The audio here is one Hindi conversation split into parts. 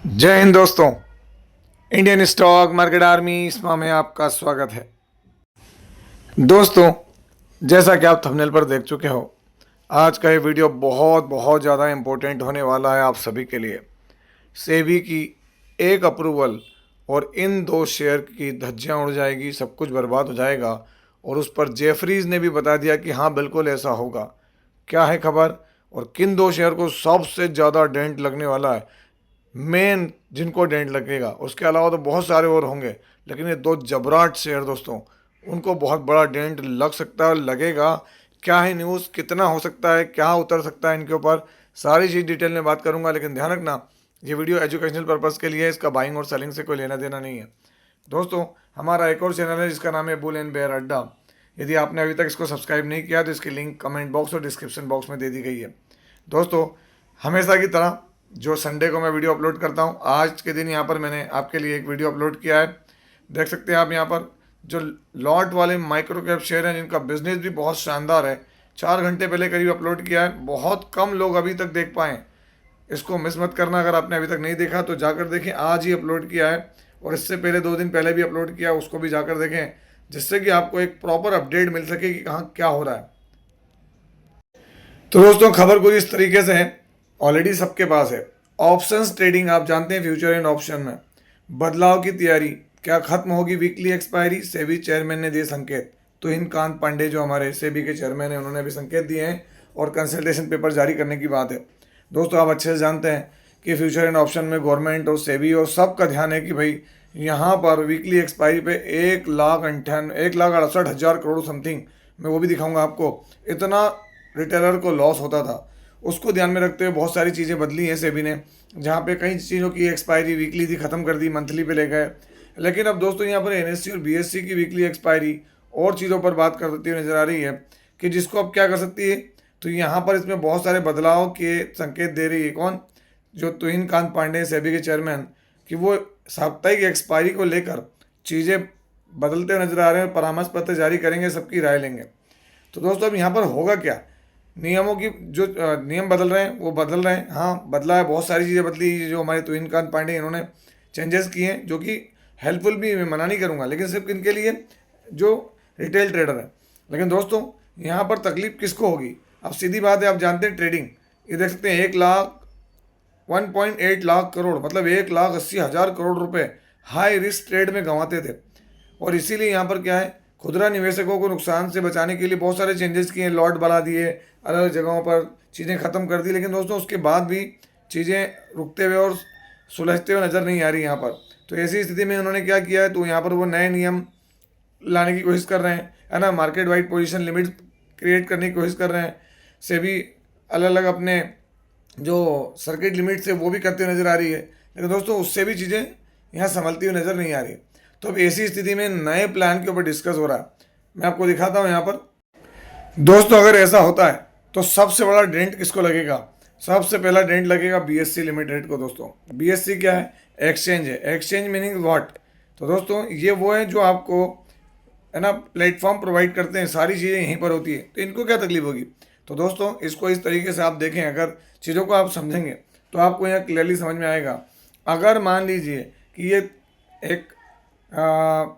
जय हिंद दोस्तों। इंडियन स्टॉक मार्केट आर्मी इसमा में आपका स्वागत है। दोस्तों, जैसा कि आप थंबनेल पर देख चुके हो, आज का ये वीडियो बहुत बहुत ज़्यादा इम्पोर्टेंट होने वाला है आप सभी के लिए। सेबी की एक अप्रूवल और इन दो शेयर की धज्जियाँ उड़ जाएगी, सब कुछ बर्बाद हो जाएगा। और उस पर जेफरीज ने भी बता दिया कि हाँ बिल्कुल ऐसा होगा। क्या है खबर और किन दो शेयर को सबसे ज़्यादा डेंट लगने वाला है, मेन जिनको डेंट लगेगा। उसके अलावा तो बहुत सारे और होंगे, लेकिन ये दो जबराट शेयर दोस्तों, उनको बहुत बड़ा डेंट लग सकता है, लगेगा। क्या है न्यूज़, कितना हो सकता है, क्या उतर सकता है, इनके ऊपर सारी चीज़ डिटेल में बात करूंगा। लेकिन ध्यान रखना, ये वीडियो एजुकेशनल पर्पज़ के लिए है, इसका बाइंग और सेलिंग से कोई लेना देना नहीं है। दोस्तों, हमारा एक और चैनल है जिसका नाम है बुल एंड बेयर अड्डा। यदि आपने अभी तक इसको सब्सक्राइब नहीं किया तो इसकी लिंक कमेंट बॉक्स और डिस्क्रिप्शन बॉक्स में दे दी गई है। दोस्तों, हमेशा की तरह जो संडे को मैं वीडियो अपलोड करता हूं, आज के दिन यहां पर मैंने आपके लिए एक वीडियो अपलोड किया है। देख सकते हैं आप यहां पर जो लॉट वाले माइक्रो कैप शेयर हैं जिनका बिजनेस भी बहुत शानदार है। 4 घंटे पहले करीब अपलोड किया है, बहुत कम लोग अभी तक देख पाए। इसको मिस मत करना, अगर आपने अभी तक नहीं देखा तो जाकर देखें। आज ही अपलोड किया है और इससे पहले 2 दिन पहले भी अपलोड किया, उसको भी जाकर देखें, जिससे कि आपको एक प्रॉपर अपडेट मिल सके कि कहाँ क्या हो रहा है। तो दोस्तों, खबर कुछ इस तरीके से है, ऑलरेडी सबके पास है। ऑप्शंस ट्रेडिंग आप जानते हैं, फ्यूचर एंड ऑप्शन में बदलाव की तैयारी। क्या खत्म होगी वीकली एक्सपायरी, सेबी चेयरमैन ने दिए संकेत। तो हिंदकांत पांडे जो हमारे सेबी के चेयरमैन हैं, उन्होंने भी संकेत दिए हैं और कंसल्टेशन पेपर जारी करने की बात है। दोस्तों, आप अच्छे से जानते हैं कि फ्यूचर एंड ऑप्शन में गवर्नमेंट और सेबी और सबका ध्यान है कि भाई यहाँ पर वीकली एक्सपायरी पे 1,68,000 करोड़ समथिंग, मैं वो भी दिखाऊंगा आपको, इतना रिटेलर को लॉस होता था। उसको ध्यान में रखते हुए बहुत सारी चीज़ें बदली हैं सेबी ने, जहाँ पे कई चीज़ों की एक्सपायरी वीकली थी, ख़त्म कर दी, मंथली पे ले गए। लेकिन अब दोस्तों यहाँ पर एनएससी और बीएससी की वीकली एक्सपायरी और चीज़ों पर बात करती हुई नज़र आ रही है कि जिसको अब क्या कर सकती है। तो यहाँ पर इसमें बहुत सारे बदलाव के संकेत दे रही है कौन, जो तुहिन कांत पांडे सेबी के चेयरमैन, कि वो साप्ताहिक एक्सपायरी को लेकर चीज़ें बदलते नजर आ रहे हैं, परामर्श पत्र जारी करेंगे, सबकी राय लेंगे। तो दोस्तों, अब यहाँ पर होगा क्या, नियमों की जो नियम बदल रहे हैं वो बदल रहे हैं। हाँ, बदला है, बहुत सारी चीज़ें बदली, जो हमारे तुहिनकांत पांडे इन्होंने चेंजेस किए हैं, जो कि हेल्पफुल भी, मैं मना नहीं करूँगा, लेकिन सिर्फ इनके लिए जो रिटेल ट्रेडर है। लेकिन दोस्तों, यहाँ पर तकलीफ किसको होगी, अब सीधी बात है, आप जानते हैं ट्रेडिंग, ये देख सकते हैं 1,8 लाख करोड़, मतलब 1,80,000 करोड़ रुपए हाई रिस्क ट्रेड में गंवाते थे। और इसीलिए यहाँ पर क्या है, खुदरा निवेशकों को नुकसान से बचाने के लिए बहुत सारे चेंजेस किए, लॉट बढ़ा दिए, अलग अलग जगहों पर चीज़ें ख़त्म कर दी। लेकिन दोस्तों, उसके बाद भी चीज़ें रुकते हुए और सुलझते हुए नज़र नहीं आ रही यहाँ पर। तो ऐसी स्थिति में उन्होंने क्या किया है, तो यहाँ पर वो नए नियम लाने की कोशिश कर रहे हैं, है ना, market wide position limit create करने की कोशिश कर रहे हैं। से भी अलग अलग अपने जो सर्किट लिमिट से वो भी करते हुए नज़र आ रही है। लेकिन दोस्तों, उससे भी चीज़ें यहाँ संभलती हुई नज़र नहीं आ रही। तो अब ऐसी स्थिति में नए प्लान के ऊपर डिस्कस हो रहा है, मैं आपको दिखाता हूँ यहाँ पर। दोस्तों, अगर ऐसा होता है तो सबसे बड़ा डेंट किसको लगेगा, सबसे पहला डेंट लगेगा बीएससी लिमिटेड को। दोस्तों, बीएससी क्या है, एक्सचेंज है। एक्सचेंज मीनिंग व्हाट, तो दोस्तों ये वो है जो आपको, है ना, प्लेटफॉर्म प्रोवाइड करते हैं, सारी चीज़ें यहीं पर होती है। तो इनको क्या तकलीफ होगी। तो दोस्तों, इसको इस तरीके से आप देखें, अगर चीज़ों को आप समझेंगे तो आपको यहाँ क्लियरली समझ में आएगा। अगर मान लीजिए कि ये एक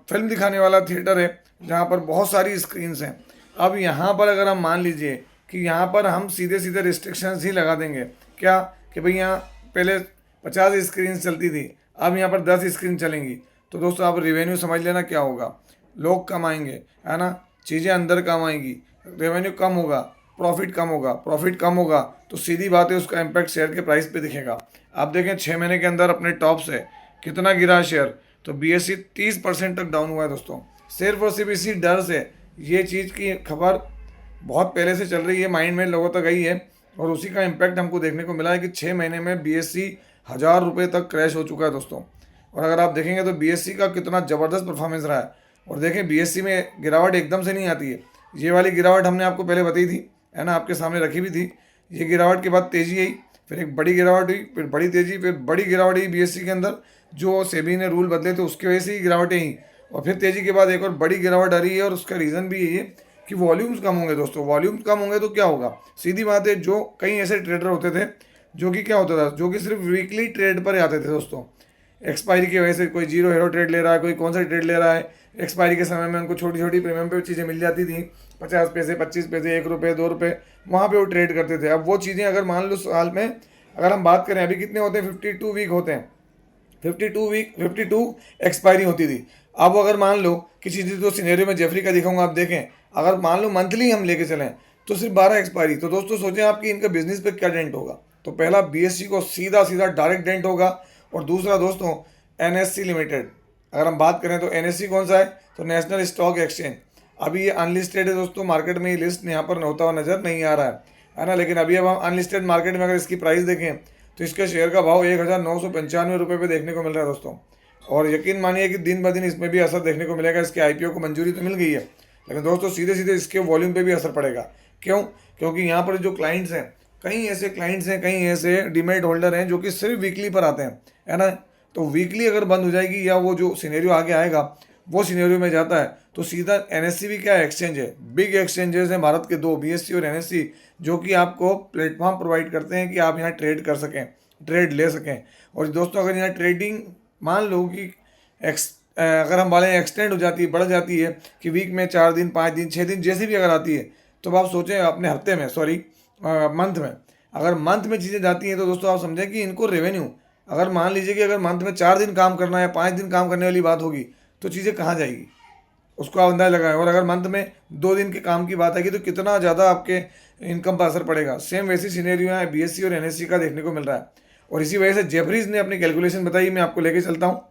फिल्म दिखाने वाला थिएटर है जहाँ पर बहुत सारी स्क्रीन्स हैं। अब यहाँ पर अगर हम मान लीजिए कि यहाँ पर हम सीधे सीधे रिस्ट्रिक्शंस ही लगा देंगे, क्या कि भाई यहाँ पहले 50 स्क्रीन चलती थी, अब यहाँ पर 10 स्क्रीन चलेंगी। तो दोस्तों, आप रेवेन्यू समझ लेना क्या होगा, लोग कम आएंगे, है ना, चीज़ें अंदर कम आएंगी, रेवेन्यू कम होगा, प्रॉफिट कम होगा। प्रॉफिट कम होगा तो सीधी बात है, उसका इम्पैक्ट शेयर के प्राइस पे दिखेगा। आप देखें 6 महीने के अंदर अपने टॉप से कितना गिरा शेयर, तो बीएससी 30% तक डाउन हुआ है। दोस्तों, सिर्फ और सिर्फ इसी डर से, ये चीज़ की खबर बहुत पहले से चल रही है, माइंड में लोगों तक गई है, और उसी का इम्पैक्ट हमको देखने को मिला है कि 6 महीने में बीएससी 1,000 रुपये तक क्रैश हो चुका है दोस्तों। और अगर आप देखेंगे तो बीएससी का कितना ज़बरदस्त परफॉर्मेंस रहा है। और देखें, बीएससी में गिरावट एकदम से नहीं आती है, ये वाली गिरावट हमने आपको पहले बताई थी, है ना, आपके सामने रखी भी थी। ये गिरावट के बाद तेज़ी आई, फिर एक बड़ी गिरावट हुई, फिर बड़ी तेज़ी, फिर बड़ी गिरावट हुई बीएससी के अंदर, जो सेबी ने रूल बदले थे उसकी वजह से ही गिरावटें आई। और फिर तेज़ी के बाद एक और बड़ी गिरावट आ रही है, और उसका रीज़न भी यही है कि वॉल्यूम्स कम होंगे। दोस्तों, वॉल्यूम्स कम होंगे तो क्या होगा, सीधी बात है, जो कई ऐसे ट्रेडर होते थे जो कि क्या होता था, जो कि सिर्फ वीकली ट्रेड पर ही आते थे दोस्तों। एक्सपायरी की वजह से कोई जीरो हीरो ट्रेड ले रहा है, कोई कौन सा ट्रेड ले रहा है, एक्सपायरी के समय में उनको छोटी छोटी प्रीमियम पे चीज़ें मिल जाती थी, 50 पैसे, 25 पैसे, 1 रुपये, 2 रुपये, वहाँ पे वो ट्रेड करते थे। अब वो चीज़ें अगर मान लो साल में अगर हम बात करें, अभी कितने होते हैं, 52 वीक होते हैं, 52 एक्सपायरी होती थी। अब अगर मान लो किसी चीज़ तो सिनेरियो में जेफरी का दिखाऊंगा, आप देखें, अगर मान लो मंथली हम लेके चलें तो सिर्फ 12 एक्सपायरी। तो दोस्तों सोचें आपकी इनका बिजनेस पे क्या डेंट होगा। तो पहला बीएससी को सीधा सीधा डायरेक्ट डेंट होगा, और दूसरा दोस्तों एनएससी लिमिटेड, अगर हम बात करें तो एनएससी कौन सा है, तो नेशनल स्टॉक एक्सचेंज। अभी ये अनलिस्टेड है दोस्तों, मार्केट में ये लिस्ट यहाँ पर होता हुआ नजर नहीं आ रहा है ना। लेकिन अभी अब हम अनलिस्टेड मार्केट में अगर इसकी प्राइस देखें तो इसके शेयर का भाव 1995 रुपये पे देखने को मिल रहा है दोस्तों। और यकीन मानिए कि दिन ब दिन इसमें भी असर देखने को मिलेगा। इसके आईपीओ को मंजूरी तो मिल गई है, लेकिन दोस्तों सीधे सीधे इसके वॉल्यूम पे भी असर पड़ेगा। क्यों? क्योंकि यहाँ पर जो क्लाइंट्स हैं, कई ऐसे क्लाइंट्स हैं, कई ऐसे डीमैट होल्डर हैं जो कि सिर्फ वीकली पर आते हैं, है ना। तो वीकली अगर बंद हो जाएगी या वो जो सिनेरियो आगे आएगा वो सिनेरियो में जाता है तो सीधा एनएससी भी क्या एक्सचेंज है, बिग एक्सचेंजेस हैं भारत के दो, बीएससी और एनएससी, जो कि आपको प्लेटफॉर्म प्रोवाइड करते हैं कि आप यहाँ ट्रेड कर सकें, ट्रेड ले सकें। और दोस्तों अगर यहाँ ट्रेडिंग मान लो कि अगर हम बोलें एक्सटेंड हो जाती है, बढ़ जाती है कि वीक में 4 दिन, 5 दिन, 6 दिन जैसी भी अगर आती है, तो आप सोचें अपने हफ्ते में, सॉरी मंथ में, अगर मंथ में चीज़ें जाती हैं तो दोस्तों आप समझें कि इनको रेवेन्यू, अगर मान लीजिए कि अगर मंथ में 4 दिन काम करना है, 5 दिन काम करने वाली बात होगी, तो चीज़ें कहाँ जाएगी उसको आप अंदाज़ लगाएं। और अगर मंथ में 2 दिन के काम की बात आएगी तो कितना ज़्यादा आपके इनकम पर असर पड़ेगा। सेम वैसी सिनेरियो है बीएससी और एनएससी का देखने को मिल रहा है, और इसी वजह से जेफरीज ने अपनी कैलकुलेशन बताई, मैं आपको लेके चलता हूँ।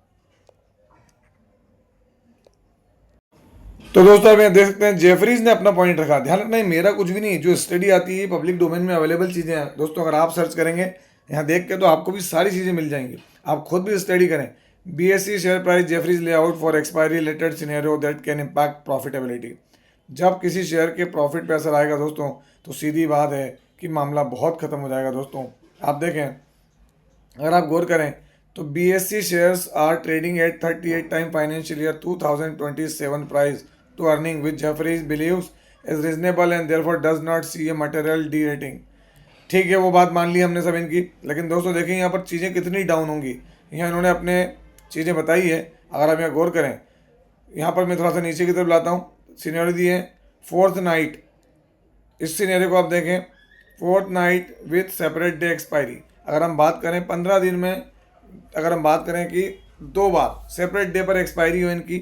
तो दोस्तों आप यहाँ देख सकते हैं जेफरीज ने अपना पॉइंट रखा। ध्यान रखना है मेरा कुछ भी नहीं, जो स्टडी आती है पब्लिक डोमेन में अवेलेबल चीज़ें हैं दोस्तों, अगर आप सर्च करेंगे यहाँ देख के तो आपको भी सारी चीज़ें मिल जाएंगी, आप खुद भी स्टडी करें। BSc share price Jefferies layout for expiry related scenario that can impact profitability. जब किसी शेयर के प्रॉफिट पे असर आएगा दोस्तों तो सीधी बात है कि मामला बहुत ख़त्म हो जाएगा दोस्तों। आप देखें, अगर आप गौर करें तो BSE shares are trading at 38 time financial year 2027 price to earning which Jefferies believes is reasonable and therefore does not see a material derating. ठीक है, वो बात मान ली हमने सब इनकी, लेकिन दोस्तों देखिए यहाँ पर चीज़ें कितनी डाउन होंगी। यहाँ इन्होंने अपने चीज़ें बताई है, अगर आप यहाँ गौर करें, यहाँ पर मैं थोड़ा सा नीचे की तरफ लाता हूँ, सीनियरिटी दी है फोर्थ नाइट। इस सीनियरिटी को आप देखें, fourth night with separate day expiry. अगर हम बात करें 15 दिन में, अगर हम बात करें कि 2 बार सेपरेट डे पर एक्सपायरी हो इनकी,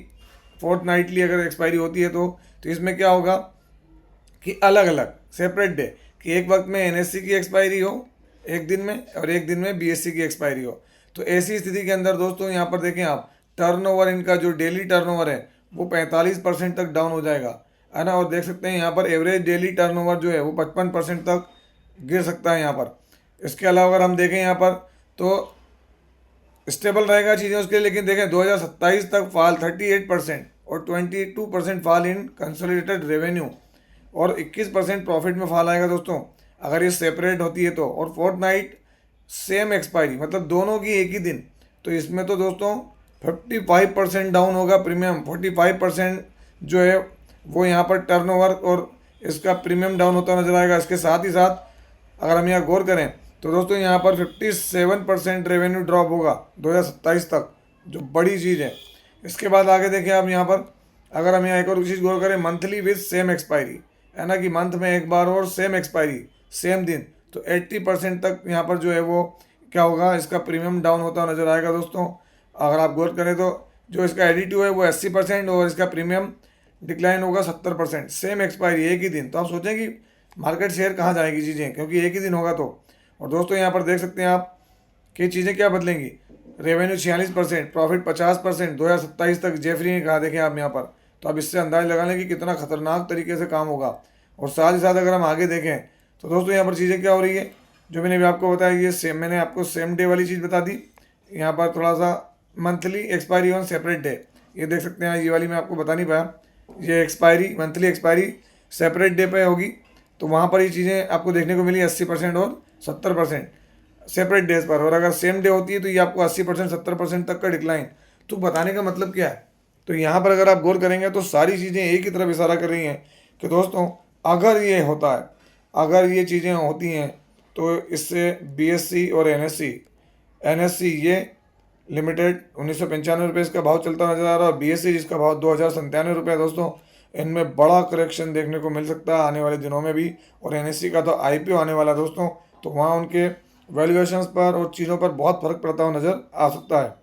फोर्थ नाइटली अगर एक्सपायरी होती है तो इसमें क्या होगा कि अलग अलग सेपरेट डे, कि एक वक्त में एनएससी की एक्सपायरी हो एक दिन में और एक दिन में बीएससी की एक्सपायरी हो। तो ऐसी स्थिति के अंदर दोस्तों यहाँ पर देखें आप, टर्नओवर इनका जो डेली टर्नओवर है वो 45% तक डाउन हो जाएगा, है ना। और देख सकते हैं यहाँ पर एवरेज डेली टर्नओवर जो है वो 55% तक गिर सकता है यहाँ पर। इसके अलावा अगर हम देखें यहाँ पर तो स्टेबल रहेगा चीज़ें उसके लिए, लेकिन देखें 2027 तक फॉल 38% और 22% फॉल इन कंसोलिडेटेड रेवेन्यू और 21% प्रॉफिट में फॉल आएगा दोस्तों अगर ये सेपरेट होती है तो। और फोर्थ नाइट सेम एक्सपायरी, मतलब दोनों की एक ही दिन, तो इसमें तो दोस्तों 55% डाउन होगा प्रीमियम, 45% जो है वो यहाँ पर टर्नओवर और इसका प्रीमियम डाउन होता नजर आएगा। इसके साथ ही साथ अगर हम यहाँ गौर करें तो दोस्तों यहाँ पर 57% रेवेन्यू ड्रॉप होगा 2027 तक, जो बड़ी चीज़ है। इसके बाद आगे देखें आप यहाँ पर, अगर हम यहाँ एक और चीज़ गौर करें, मंथली विद सेम एक्सपायरी, है ना, कि मंथ में एक बार और सेम एक्सपायरी सेम दिन, तो 80% तक यहाँ पर जो है वो क्या होगा, इसका प्रीमियम डाउन होता नजर आएगा दोस्तों। अगर आप गौर करें तो जो इसका एडिटिव है वो 80% और इसका प्रीमियम डिक्लाइन होगा 70%, सेम एक्सपायरी एक ही दिन। तो आप सोचें कि मार्केट शेयर कहाँ जाएगी चीज़ें, क्योंकि एक ही दिन होगा तो। और दोस्तों यहाँ पर देख सकते हैं आप कि चीज़ें क्या बदलेंगी, रेवेन्यू 46%, प्रॉफिट 50% 2027 तक जेफरी ने कहा, देखें आप यहाँ पर। तो आप इससे अंदाज लगा लें कि कितना खतरनाक तरीके से काम होगा। और साथ ही साथ अगर हम आगे देखें तो दोस्तों यहाँ पर चीज़ें क्या हो रही है, जो मैंने भी आपको बताया, ये सेम, मैंने आपको सेम डे वाली चीज़ बता दी। यहाँ पर थोड़ा सा monthly expiry on separate day, ये देख सकते हैं, ये वाली मैं आपको बता नहीं पाया, ये expiry monthly expiry separate day पे होगी, तो वहाँ पर ये चीज़ें आपको देखने को मिली 80% और 70% सेपरेट डेज पर। और अगर सेम डे होती है तो ये आपको 80% 70% तक का डिक्लाइन। तो बताने का मतलब क्या है, तो यहाँ पर अगर आप गौर करेंगे तो सारी चीज़ें एक ही तरफ इशारा कर रही हैं कि दोस्तों अगर ये होता है, अगर ये चीज़ें होती हैं तो इससे BSE और NSE ये लिमिटेड 1995 रुपये इसका भाव चलता नजर आ रहा है, और BSE जिसका भाव 2097 रुपये है दोस्तों। इनमें बड़ा करेक्शन देखने को मिल सकता है आने वाले दिनों में भी। और NSE का तो IPO आने वाला है दोस्तों, तो वहाँ उनके वैल्यूएशंस पर और चीज़ों पर बहुत फर्क पड़ता हुआ नजर आ सकता है।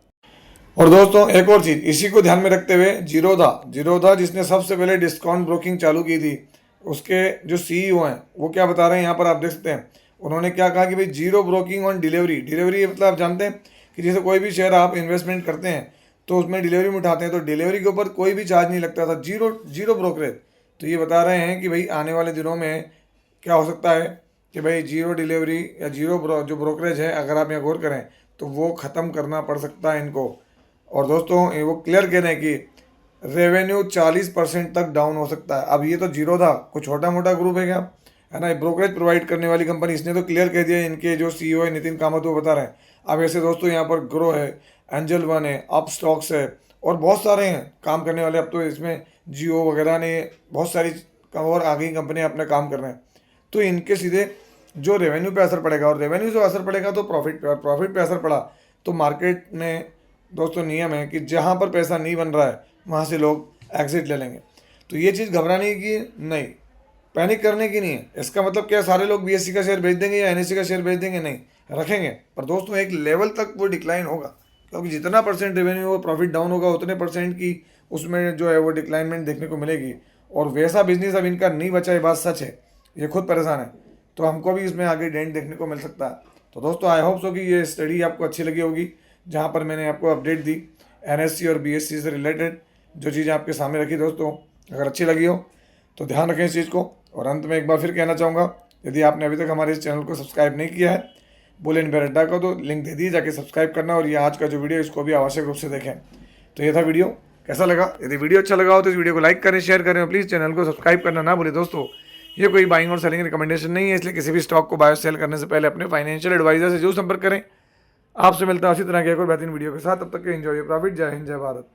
और दोस्तों एक और चीज़ इसी को ध्यान में रखते हुए, जीरोधा जिसने सबसे पहले डिस्काउंट ब्रोकिंग चालू की थी, उसके जो CEO हैं वो क्या बता रहे हैं यहाँ पर आप देख सकते हैं। उन्होंने क्या कहा कि भाई जीरो ब्रोकिंग ऑन डिलीवरी मतलब आप जानते हैं कि जैसे कोई भी शेयर आप इन्वेस्टमेंट करते हैं तो उसमें डिलीवरी में उठाते हैं, तो डिलीवरी के ऊपर कोई भी चार्ज नहीं लगता था, जीरो ब्रोकरेज। तो ये बता रहे हैं कि भाई आने वाले दिनों में क्या हो सकता है कि भाई जीरो डिलीवरी या जो ब्रोकरेज है, अगर आप यहाँ गौर करें तो वो ख़त्म करना पड़ सकता है इनको। और दोस्तों वो क्लियर कह रहे हैं कि रेवेन्यू 40% तक डाउन हो सकता है। अब ये तो जीरोधा कुछ छोटा मोटा ग्रुप है क्या, है ना, ब्रोकरेज प्रोवाइड करने वाली कंपनी, इसने तो क्लियर कह दिया। इनके जो CEO है नितिन कामत वो बता रहे हैं। अब ऐसे दोस्तों यहाँ पर ग्रो है, एंजल वन है, अप स्टॉक्स है, और बहुत सारे हैं काम करने वाले। अब तो इसमें जियो वगैरह ने बहुत सारी और आगे कंपनियाँ अपना काम कर रहे हैं। तो इनके सीधे जो रेवेन्यू पे असर पड़ेगा, और रेवेन्यू से असर पड़ेगा तो प्रॉफिट पे, और प्रॉफिट पे असर पड़ा तो मार्केट में दोस्तों नियम है कि जहाँ पर पैसा नहीं बन रहा है वहाँ से लोग एग्जिट ले लेंगे। तो ये चीज़ घबराने की नहीं, पैनिक करने की नहीं है। इसका मतलब क्या सारे लोग BSE का शेयर बेच देंगे या NSE का शेयर बेच देंगे, नहीं, रखेंगे। पर दोस्तों एक लेवल तक वो डिक्लाइन होगा, क्योंकि जितना % रेवेन्यू वो प्रॉफिट डाउन होगा उतने % की उसमें जो है वो डिक्लाइनमेंट देखने को मिलेगी। और वैसा बिजनेस अब इनका नहीं बचा, ये बात सच है, ये खुद परेशान है। तो हमको भी इसमें आगे डेंट देखने को मिल सकता है। तो दोस्तों आई होप सो कि ये स्टडी आपको अच्छी लगी होगी, जहाँ पर मैंने आपको अपडेट दी NSE और BSE से रिलेटेड जो चीज़ें आपके सामने रखी। दोस्तों अगर अच्छी लगी हो तो ध्यान रखें इस चीज़ को। और अंत में एक बार फिर कहना चाहूँगा, यदि आपने अभी तक हमारे इस चैनल को सब्सक्राइब नहीं किया है बुल एंड बेयर अड्डा को, तो लिंक दे दिए, जाके सब्सक्राइब करना। और ये आज का जो वीडियो इसको भी आवश्यक रूप से देखें। तो ये था वीडियो, कैसा लगा? यदि वीडियो अच्छा लगा हो तो इस वीडियो को लाइक करें, शेयर करें, और प्लीज़ चैनल को सब्सक्राइब करना ना भूलें। दोस्तों ये कोई बाइंग और सेलिंग रिकमेंडेशन नहीं है, इसलिए किसी भी स्टॉक को बाय और सेल करने से पहले अपने फाइनेंशियल एडवाइजर से जरूर संपर्क करें। आपसे मिलता है उसी तरह के एक और बेहतरीन वीडियो के साथ। तब तक के एंजॉय प्रॉफिट। जय हिंद, जय भारत।